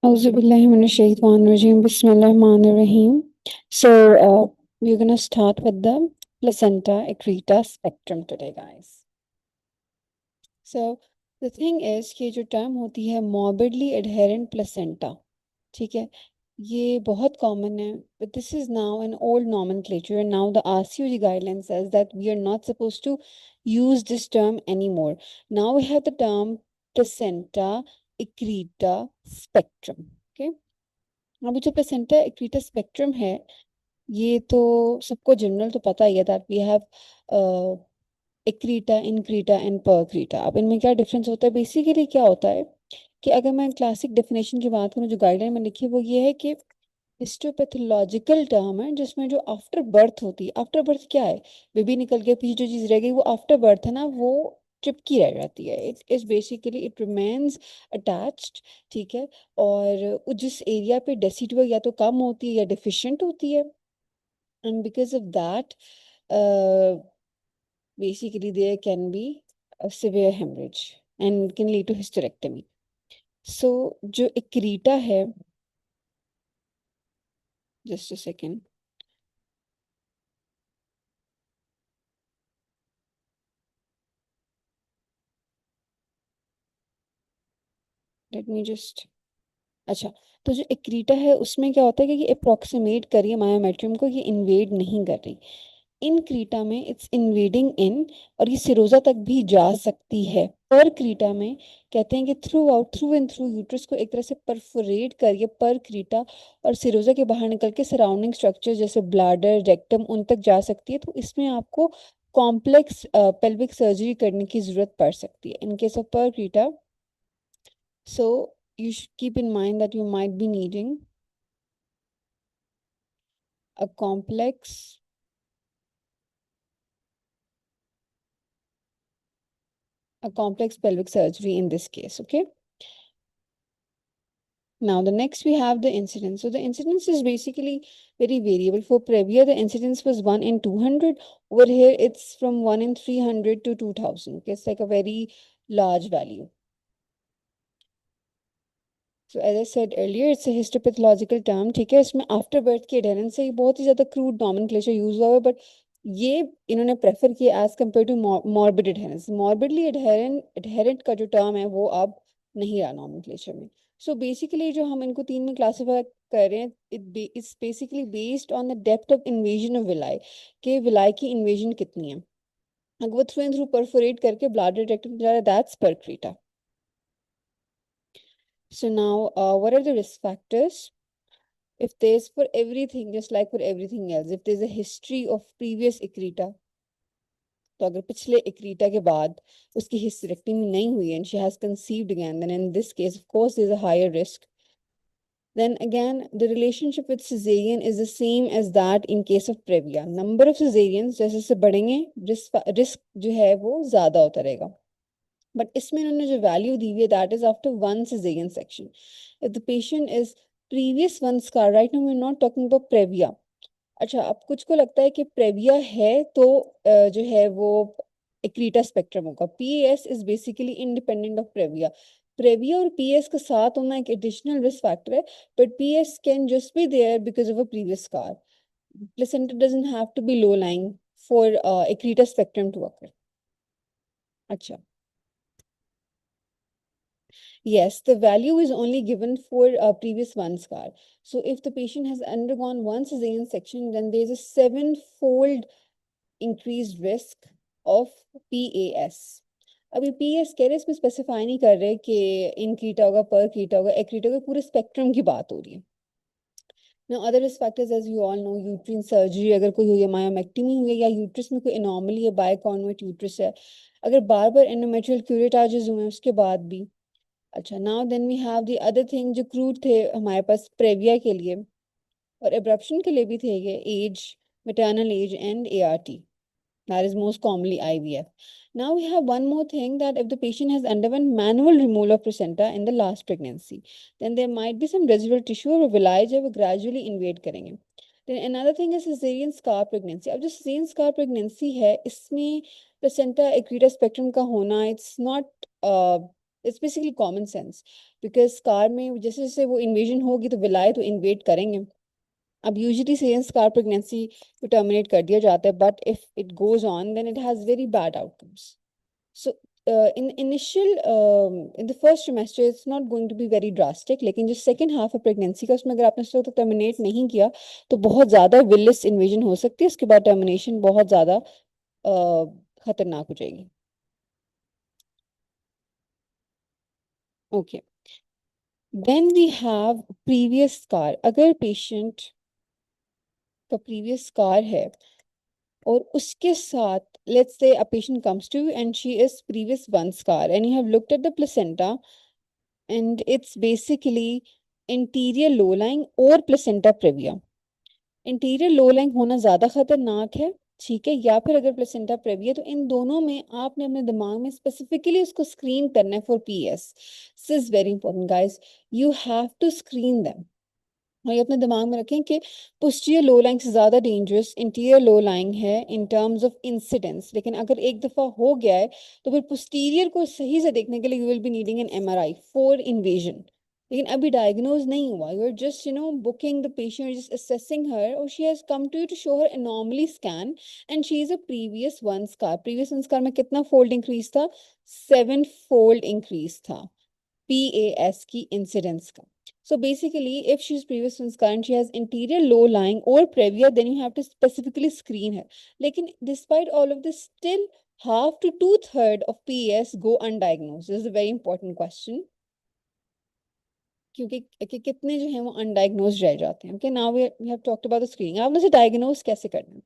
Auzubillahiminash-shaytanir-rajeem. Bismillahir-rahmanir-rahim. So, we're gonna start with the placenta accreta spectrum today, guys. So, the thing is कि जो term होती है morbidly adherent placenta, ठीक है, ये बहुत common है, but this is now an old nomenclature, and now the RCOG guideline says that we are not supposed to use this term anymore. Now we have the term placenta accreta spectrum. Okay. अभी जो placenta एक्रीटा spectrum है, ये तो सबको general तो पता ही है that we have एक्रीटा, इनक्रीटा and परक्रीटा. अब इनमें क्या डिफरेंस होता है? बेसिकली क्या होता है कि अगर मैं क्लासिक डेफिनेशन की बात करूँ, जो गाइडलाइन में लिखी है वो ये है कि हिस्टोपैथोलॉजिकल टर्म है जिसमें जो आफ्टर बर्थ होती है. आफ्टर बर्थ क्या है? बेबी निकल के पीछे जो चीज रह गई वो आफ्टर बर्थ है ना, वो चिपकी रह जाती है. It is basically it remains attached. ठीक है. और जिस एरिया पे डेसिडुअल या तो कम होती है या डिफिशिएंट होती है, and because of that basically there can be a severe hemorrhage and can lead to hysterectomy. So जो एक्रीटा है, just a second. Let me just. अच्छा, तो जो एक्रीटा है उसमें क्या होता है कि अप्रोक्सीमेट कर रही है मायोमेट्रियम को, ये इन्वेड नहीं कर रही. इन क्रीटा में इट्स इन्वेडिंग इन, और ये सिरोजा तक भी जा सकती है. पर क्रीटा में कहते हैं कि थ्रू एंड थ्रू यूट्रस को एक तरह से परफोरेट करिए पर क्रीटा, और सिरोजा के बाहर निकल के सराउंडिंग स्ट्रक्चर जैसे ब्लैडर, रेक्टम, उन तक जा सकती है. तो इसमें आपको कॉम्प्लेक्स पेल्विक सर्जरी करने की जरूरत पड़ सकती है इन केस ऑफ पर Creta. So you should keep in mind that you might be needing a complex pelvic surgery in this case. Okay. Now the next we have the incidence. So the incidence is basically very variable. For Previa, the incidence was 1 in 200. Over here, it's from 1 in 300 to 2000. Okay, it's like a very large value. So as I said earlier, it's a histopathological term. ठीक है, इसमें after birth की एडेरेंस से बहुत ही ज्यादा crude nomenclature use हुआ है, but ये इन्होंने प्रेफर किया as compare to morbid adherence. Morbidly adherent का जो टर्म है वो अब नहीं रहा नॉमेनक्लेचर में. सो बेसिकली जो हम इनको 3 में क्लासीफाई कर रहे हैं, it's basically based on the depth of invasion of villi, कि विलाई की इन्वेजन कितनी है. अगर वो थ्रू एंड थ्रू परफोरेट करके ब्लैडर रेक्टम जा रहा है, that's परक्रीटा. So now, what are the risk factors? If there's for everything, just like for everything else, if there's a history of previous ecreta, तो अगर पिछले ecreta के बाद उसकी hysterectomy नहीं हुई and she has conceived again, then in this case, of course, there's a higher risk. Then again, the relationship with cesarean is the same as that in case of Previa. Number of cesareans जैसे जैसे बढ़ेंगे, risk जो है वो ज़्यादा होता रहेगा. But इसमें उन्होंने जो value दी हुई है, that is after one cesarean section. If the patient is previous one scar, right now we're not talking about Previa. अच्छा, अब कुछ को लगता है कि प्रेविया है तो जो है वो एक्रीटा स्पेक्ट्रम होगा. PS is basically independent of previa. Previa और पीएस का साथ होना एक एडिशनल रिस्क फैक्टर है, but PS can just be there because of a previous scar. Placenta doesn't have to be low lying for accreta spectrum to occur. अच्छा. Yes, the value is only given for a previous one scar. So if the patient has undergone one cesarean section, then there is a 7-fold increased risk of PAS. अभी PAS कह रहे हैं, इसमें specify नहीं कर रहे कि इन कीटा होगा, पर कीटा होगा, एक्रीटा होगा, पूरे स्पेक्ट्रम की बात हो रही है. Now other risk factors, as you all know, uterine surgery अगर कोई हुई है, मायोमेक्टमी हुई है, या यूट्रस में कोई एनॉमली है, बायकॉन्वेट यूट्रस है, अगर बार बार एंडोमेट्रियल क्यूरेटाजेस हुए हैं उसके बाद भी. अच्छा, now then we have the other thing जो क्रूड थे हमारे पास प्रेविया के लिए और एब्रप्शन के लिए भी थे, ये as, maternal age, and ART. That is most commonly IVF. Now we have one more thing, that if the patient has undergone manual removal of placenta in the last pregnancy, then there might be some residual tissue or villi जो वो gradually invade करेंगे. Then another thing is cesarean scar pregnancy. अब जो cesarean scar pregnancy है, इसमें placenta accreta spectrum का होना, it's not it's basically common sense, because scar में जैसे जैसे वो इन्वेजन होगी तो विलाय तो इन्वेट करेंगे। अब यूजुअली सेकेंड स्कार प्रेगनेंसी को टर्मिनेट कर दिया जाता है, but if it goes on then it has very bad outcomes. So in the first trimester it's not going to be very drastic, लेकिन जो second half है प्रेगनेंसी का उसमें अगर आपने उसको तो टर्मिनेट नहीं किया तो बहुत ज्यादा विलिस इन्वेजन हो सकती है, उसके बाद टर्मिनेशन बहुत ज्यादा खतरनाक हो जाएगी। Okay, then we have previous scar. अगर पेशेंट का प्रीवियस स्कार है और उसके साथ let's say a patient comes to you and she is previous one scar and you have looked at the placenta and it's basically interior low lying और placenta previa। Interior low lying होना ज्यादा खतरनाक है, ठीक है, या फिर अगर प्लेसेंटा प्रेविया, तो इन दोनों में आपने अपने दिमाग में स्पेसिफिकली उसको स्क्रीन करना है for PS. This is very important guys, you have to screen them. और ये अपने दिमाग में रखें कि पोस्टीरियर लो लाइंग से ज्यादा डेंजरस इंटीरियर लो लाइंग है इन टर्म्स ऑफ इंसिडेंस, लेकिन अगर एक दफा हो गया है तो फिर पोस्टीरियर को सही से देखने के लिए you will be needing an MRI for invasion. लेकिन अभी डायग्नोज नहीं हुआ, you are just booking the patient, just assessing her, और she has come to you to show her anomaly scan and she is a previous one scar. Previous one scar में कितना fold increase था? 7 fold increase था PAS की incidence का। So basically, if she's previous Sanskar and she has interior low lying or previa, then you have to specifically screen her. लेकिन despite all of this, still half to two-third of PAS go undiagnosed. This is a very important question. क्योंकि कितने जो हैं वो undiagnosed रह जाते हैं। Okay, now we have talked about the screening. आपने उसे डायग्नोज कैसे करना है?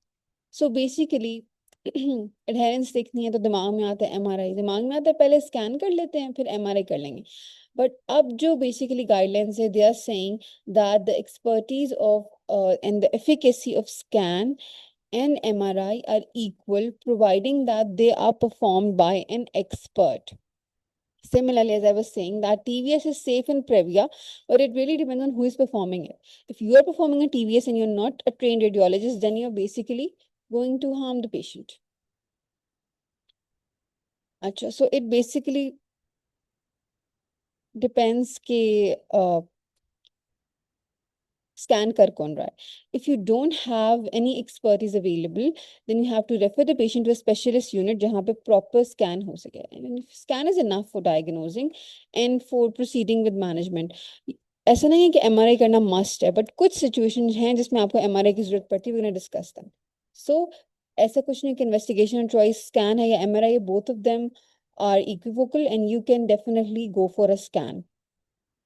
सो बेसिकली एडहेरेंस देखनी है तो दिमाग में आता है एमआरआई, दिमाग में आता है पहले स्कैन कर लेते हैं फिर एमआरआई कर लेंगे। बट अब जो बेसिकली गाइडलाइंस है, they are saying that the expertise of and the efficacy of scan and MRI are equal, providing that they are performed by an expert. Similarly, as I was saying, that TVS is safe in Previa, but it really depends on who is performing it. If you are performing a TVS and you're not a trained radiologist, then you're basically going to harm the patient. Achha, so it basically depends ke scan kar kaun raha hai. If you don't have any expertise available, then you have to refer the patient to a specialist unit jahan pe proper scan ho sake. And scan is enough for diagnosing and for proceeding with management. ऐसा नहीं है कि MRI करना must है, but कुछ situations हैं जिसमें आपको एमआरआई की जरूरत पड़ती है, वी गोना डिस्कस दैम। सो ऐसा कुछ नहीं कि इन्वेस्टिगेशन चॉइस स्कैन है या MRI, both of them are equivocal and you can definitely go for a scan.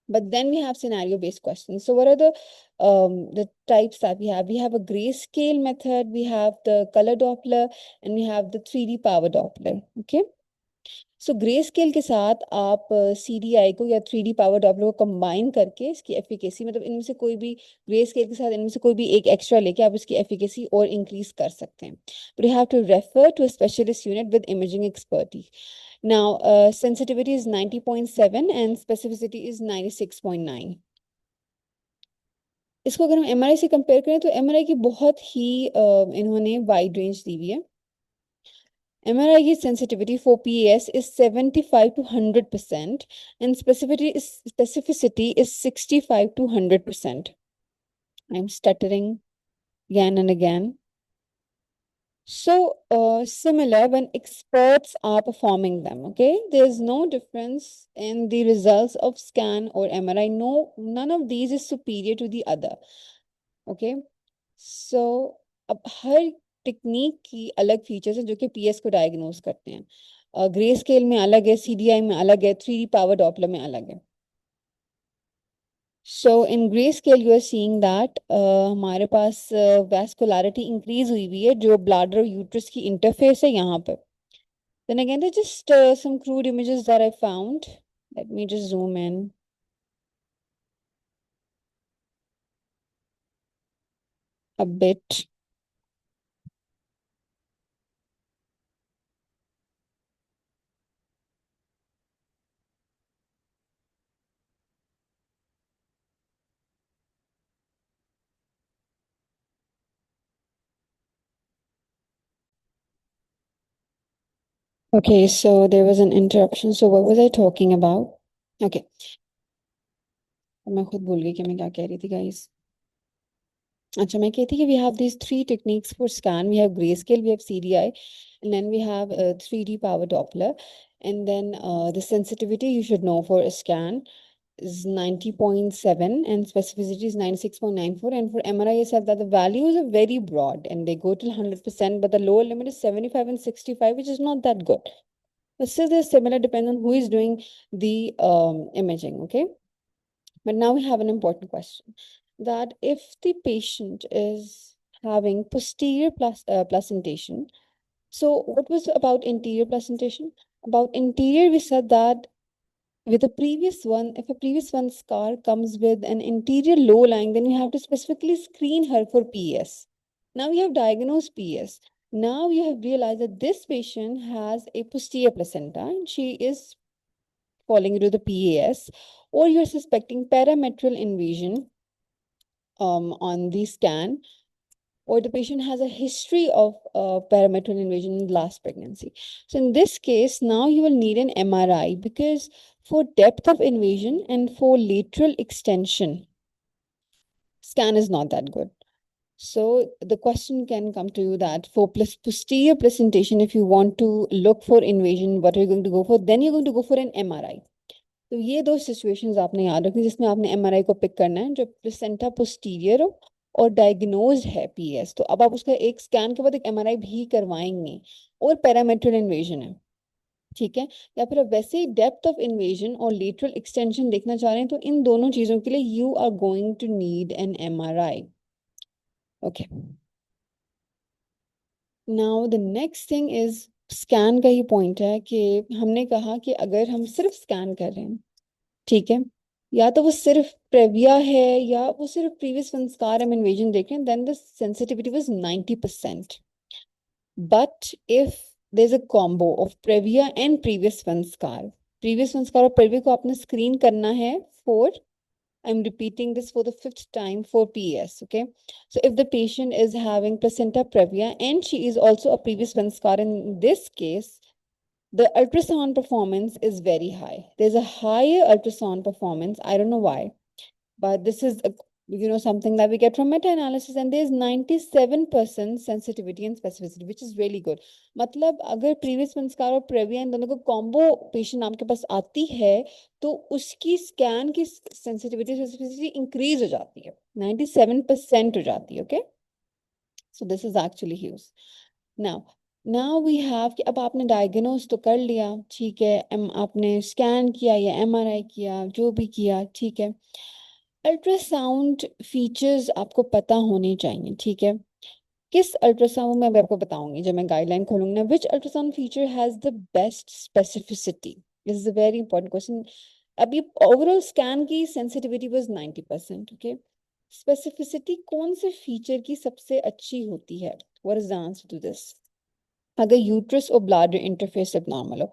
But then we have scenario based questions. So what are the types that we have? We have a grayscale method, we have the color Doppler, and we have the 3D power Doppler. Okay. So grey scale के साथ आप CDI को या 3D power Doppler को combine करके इसकी efficacy, मतलब इनमें से कोई भी ग्रे स्केल के साथ इनमें से कोई भी एक एक्स्ट्रा लेके आप इसकी एफिकेसी और इंक्रीज कर सकते हैं। But you have to refer to a specialist unit with imaging expertise. Now sensitivity is 90.7 and specificity is 96.9। इसको अगर हम एमआरआई से कंपेयर करें तो एमआरआई की बहुत ही इन्होंने वाइड रेंज दी हुई है। MRI sensitivity for PAS is 75 to 100% and specificity is 65 to 100%. I'm stuttering again and again. So similar when experts are performing them, okay? There's no difference in the results of scan or MRI. No, none of these is superior to the other, okay? So अब हर technique की अलग features हैं जो कि PS को diagnose करते हैं। Grey scale में अलग है, सीडीआई में अलग है, 3D पावर डॉपलर में अलग है। So in grey scale you are seeing that हमारे पास वैस्कुलरिटी इंक्रीज हुई है जो ब्लैडर और यूट्रस की इंटरफेस है यहाँ पे। Then again, they're just some crude images that I found. Let me just zoom in a bit. Okay, so there was an interruption. So what was I talking about? Okay, मैं खुद भूल गई कि मैं क्या कह रही थी guys. अच्छा मैं कहती कि we have these three techniques for scan. We have grayscale, we have CDI, and then we have 3D power Doppler. And then the sensitivity you should know for a scan is 90.7 and specificity is 96.94. And for MRI, I said that the values are very broad and they go till 100%, but the lower limit is 75 and 65, which is not that good. But still, they're similar depending on who is doing the imaging, okay? But now we have an important question that if the patient is having posterior placentation, so what was about interior placentation? About interior, we said that with a previous one, if a previous one scar comes with an interior low lying, then you have to specifically screen her for PES. Now you have diagnosed PES. Now you have realized that this patient has a posterior placenta and she is falling into the PAS, or you're suspecting parametrial invasion on the scan, or the patient has a history of parametrial invasion in the last pregnancy. So in this case, now you will need an MRI because for depth of invasion and for lateral extension, scan is not that good. So the question can come to you that for posterior presentation, if you want to look for invasion, what are you going to go for? Then you're going to go for an MRI. तो ये दो situations आपने याद रखनी जिसमें आपने MRI को pick करना है जो प्लेसेंटा पोस्टीरियर हो और डायग्नोज है पीएस, तो अब आप उसका एक स्कैन के बाद एक एमआरआई भी करवाएंगे और पैरामेट्रियल इन्वेजन है, ठीक है, या फिर आप वैसे ही डेप्थ ऑफ इन्वेजन और लेटरल एक्सटेंशन देखना चाह रहे हैं तो इन दोनों चीजों के लिए you are going to need an MRI. Okay, now the next thing is scan का ही पॉइंट है कि हमने कहा कि अगर हम सिर्फ स्कैन कर रहे हैं, ठीक है, या तो वो सिर्फ प्रेविया है या वो सिर्फ प्रीवियस संस्कार हम इन्वेजन देख रहे हैं, then the sensitivity was 90%. But if there is a combo of previa and previous scar और प्रेविया को आपने स्क्रीन करना है for, I'm repeating this for the fifth time for PES, okay? So if the patient is having placenta previa and she is also a previous Vanskar, in this case, the ultrasound performance is very high. There's a higher ultrasound performance. I don't know why, but this is something that we get from meta-analysis, and there's 97% sensitivity and specificity, which is really good. मतलब अगर previous संस्कार और praevia इन दोनों को combo patient आपके पास आती है तो उसकी scan की sensitivity specificity increase हो जाती है, 97% हो जाती है, okay? So this is actually huge. Now we have कि अब आपने डायग्नोज तो कर लिया, ठीक है, आपने स्कैन किया या एमआरआई किया, जो भी किया, ठीक है. अल्ट्रासाउंड फीचर्स आपको पता होने चाहिए, ठीक है. किस अल्ट्रासाउंड में अभी आपको बताऊंगी जब मैं गाइडलाइन खोलूंगी ना, which ultrasound feature has the best specificity. This is a very important question. अभी ओवरऑल स्कैन की सेंसिटिविटी वाज 90%, ओके. स्पेसिफिसिटी कौन से फीचर की सबसे अच्छी होती है? What is the answer to this? अगर यूट्रस और ब्लैडर इंटरफेस एबनॉर्मल हो,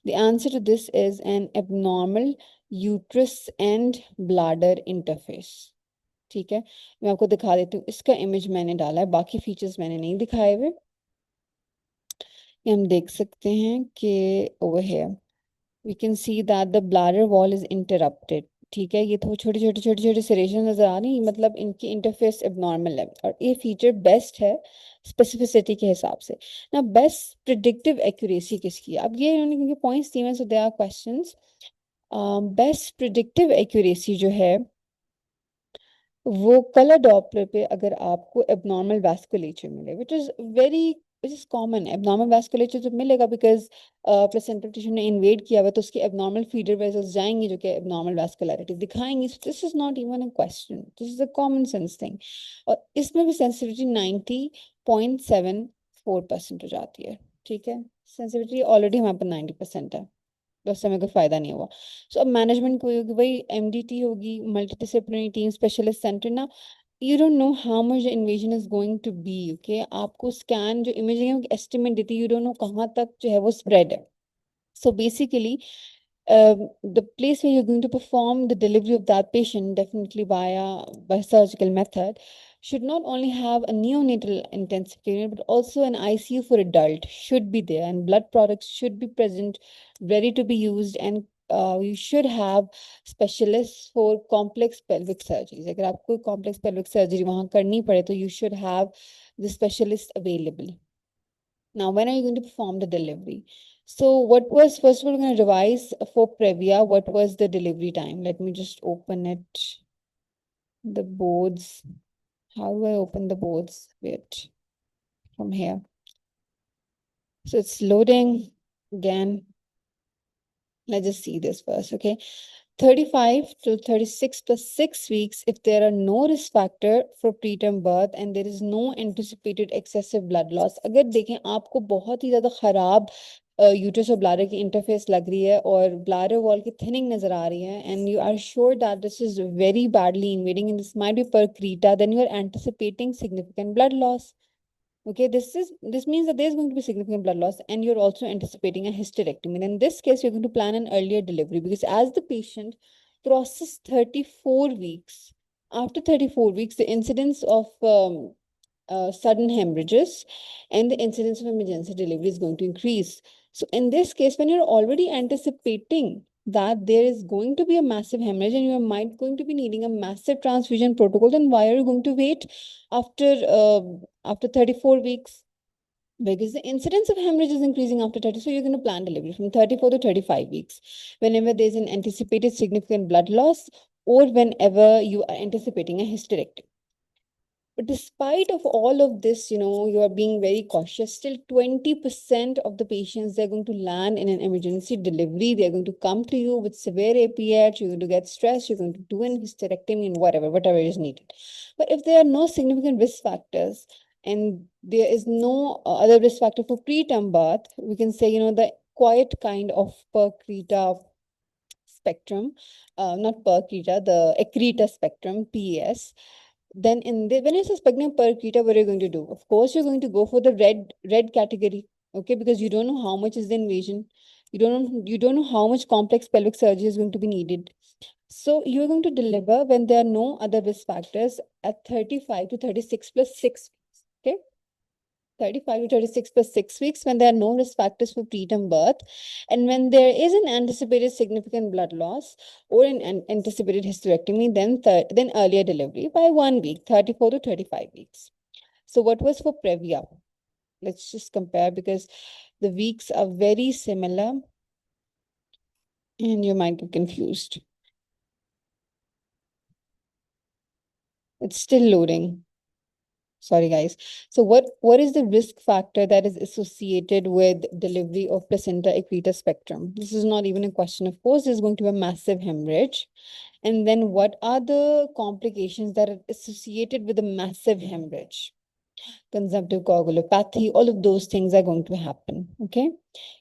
the answer to this is an abnormal uterus and bladder interface, ठीक है. मैं आपको दिखा देती हूँ, इसका इमेज मैंने डाला है, बाकी फीचर्स मैंने नहीं दिखाए हुए. ये हम देख सकते हैं कि over here we can see that the bladder wall is interrupted, ठीक है. ये तो छोटे छोटे सेरेशन नजर आ रही है, मतलब इनकी इंटरफेस एबनॉर्मल है और ये फीचर बेस्ट है स्पेसिफिसिटी के हिसाब से. ना बेस्ट प्रिडिक्टिव एक्यूरेसी किसकी है? अब ये इन्होंने क्योंकि पॉइंट्स दिए हैं, so there are questions. Best predictive accuracy जो है वो कलर डॉपलर पे अगर आपको एबनॉर्मल वैस्कुलेचर मिले, which is common. Abnormal vasculature जब मिलेगा बिकॉज प्लेसेंटल टिश्यू ने इन्वेड किया हुआ, तो उसके एबनॉर्मल फीडर वेसल्स जाएंगी जो कि एबनॉर्मल वैस्कुलरिटी दिखाएंगी. This is not even a question, this is a common sense thing. और इसमें भी सेंसिटिविटी 90.74% हो जाती है, ठीक है. सेंसिटिविटी ऑलरेडी हमारे पास 90% है, तो उससे हमें कोई फायदा नहीं हुआ. सो अब मैनेजमेंट कोई होगी, वही एमडीटी होगी, मल्टीडिसिप्लिनरी टीम स्पेशलिस्ट सेंटर ना. You don't know how much the invasion is going to be, okay. आपको स्कैन जो इमेजिंग है एस्टिमेट देती है, यू डोंट नो कहाँ तक जो है वो स्प्रेड है. So basically, the place where you're going to perform the delivery of that patient, definitely by surgical method, should not only have a neonatal intensive care unit, but also an ICU for adult should be there, and blood products should be present, ready to be used, and you should have specialists for complex pelvic surgeries. अगर आपको complex pelvic surgery वहाँ करनी पड़े, तो you should have the specialist available. Now, when are you going to perform the delivery? So what was, first of all, we're going to revise for Previa, what was the delivery time? Let me just open it, the boards. How do I open the boards? Wait, from here. So it's loading again. Let's just see this first, okay? 35 to 36 plus 6 weeks if there are no risk factor for preterm birth and there is no anticipated excessive blood loss. अगर देखें आपको बहुत ही ज़्यादा खराब uterus और bladder की interface लग रही है और ब्लैडर वॉल की थिनिंग नजर आ रही है and you are sure that this is very badly invading and this might be percreta, then you are anticipating significant blood loss. Okay, this means that there's going to be significant blood loss and you're also anticipating a hysterectomy. And in this case, you're going to plan an earlier delivery because as the patient crosses 34 weeks, after 34 weeks, the incidence of sudden hemorrhages and the incidence of emergency delivery is going to increase. So in this case, when you're already anticipating that there is going to be a massive hemorrhage and you might going to be needing a massive transfusion protocol, then why are you going to wait after 34 weeks? Because the incidence of hemorrhage is increasing after 30. So you're going to plan delivery from 34 to 35 weeks. Whenever there's an anticipated significant blood loss or whenever you are anticipating a hysterectomy. But despite of all of this, you are being very cautious. Still 20% of the patients, they're going to land in an emergency delivery. They're going to come to you with severe APH. You're going to get stressed. You're going to do an hysterectomy and whatever is needed. But if there are no significant risk factors and there is no other risk factor for preterm birth, we can say, the quiet kind of percreta spectrum, not percreta, the accreta spectrum, PES. Then when you're suspecting percreta, what are you going to do? Of course, you're going to go for the red category, okay? Because you don't know how much is the invasion. You don't know how much complex pelvic surgery is going to be needed. So you're going to deliver when there are no other risk factors at 35 to 36 plus 6 weeks, okay? 35 to 36 plus 6 weeks when there are no risk factors for preterm birth and when there is an anticipated significant blood loss or an anticipated hysterectomy, then earlier delivery by 1 week, 34 to 35 weeks. So what was for Previa? Let's just compare because the weeks are very similar and you might get confused. It's still loading. Sorry, guys. So what is the risk factor that is associated with delivery of placenta accreta spectrum? This is not even a question. Of course, there's going to be a massive hemorrhage. And then what are the complications that are associated with a massive hemorrhage? Consumptive coagulopathy, all of those things are going to happen, okay?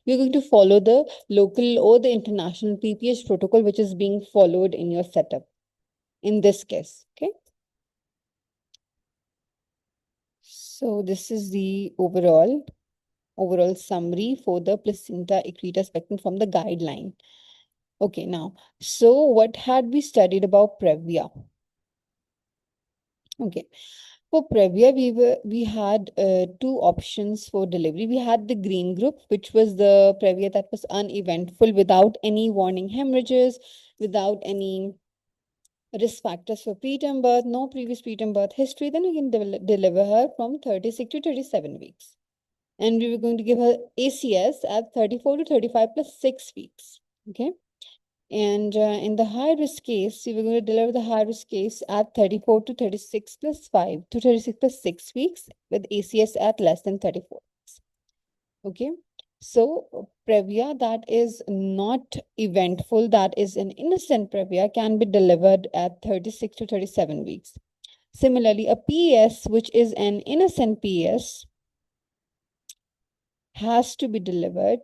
You're going to follow the local or the international PPH protocol, which is being followed in your setup in this case, okay? So this is the overall summary for the placenta accreta spectrum from the guideline. Okay, now, so what had we studied about Previa? Okay, for Previa, we had two options for delivery. We had the green group, which was the Previa that was uneventful without any warning hemorrhages, without any risk factors for preterm birth, no previous preterm birth history. Then we can deliver her from 36 to 37 weeks. And we were going to give her ACS at 34 to 35 plus 6 weeks, okay? And in the high risk case, we were going to deliver the high risk case at 34 to 36 plus 5 to 36 plus 6 weeks with ACS at less than 34 weeks, okay? So Previa that is not eventful, that is an innocent Previa, can be delivered at 36 to 37 weeks. Similarly, a PES, which is an innocent PES, has to be delivered.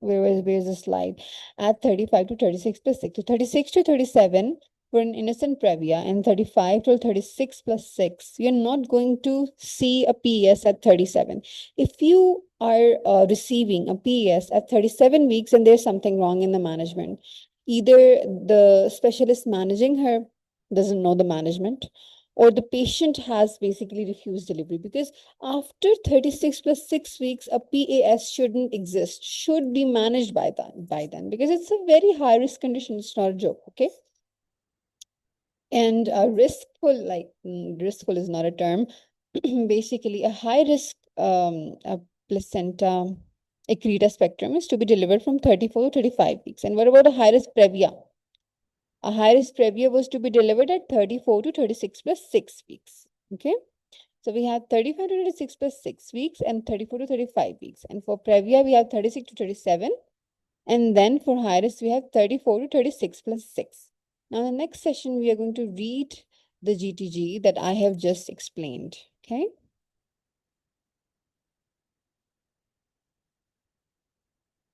Where is the slide? At 35 to 36 plus 6. So 36 to 37 for an innocent Previa and 35 to 36 plus 6. You're not going to see a PES at 37. If you are receiving a PES at 37 weeks, then there's something wrong in the management. Either the specialist managing her doesn't know the management, or the patient has basically refused delivery, because after 36 plus 6 weeks, a PAS shouldn't exist, should be managed by then, because it's a very high risk condition. It's not a joke, okay? And riskful is not a term. Basically, a high risk a placenta accreta spectrum is to be delivered from 34 to 35 weeks. And what about a high risk previa? A high risk previa was to be delivered at 34 to 36 plus 6 weeks. Okay. So we have 35 to 36 plus 6 weeks and 34 to 35 weeks. And for previa, we have 36 to 37. And then for high risk, we have 34 to 36 plus 6. Now, in the next session, we are going to read the GTG that I have just explained. Okay.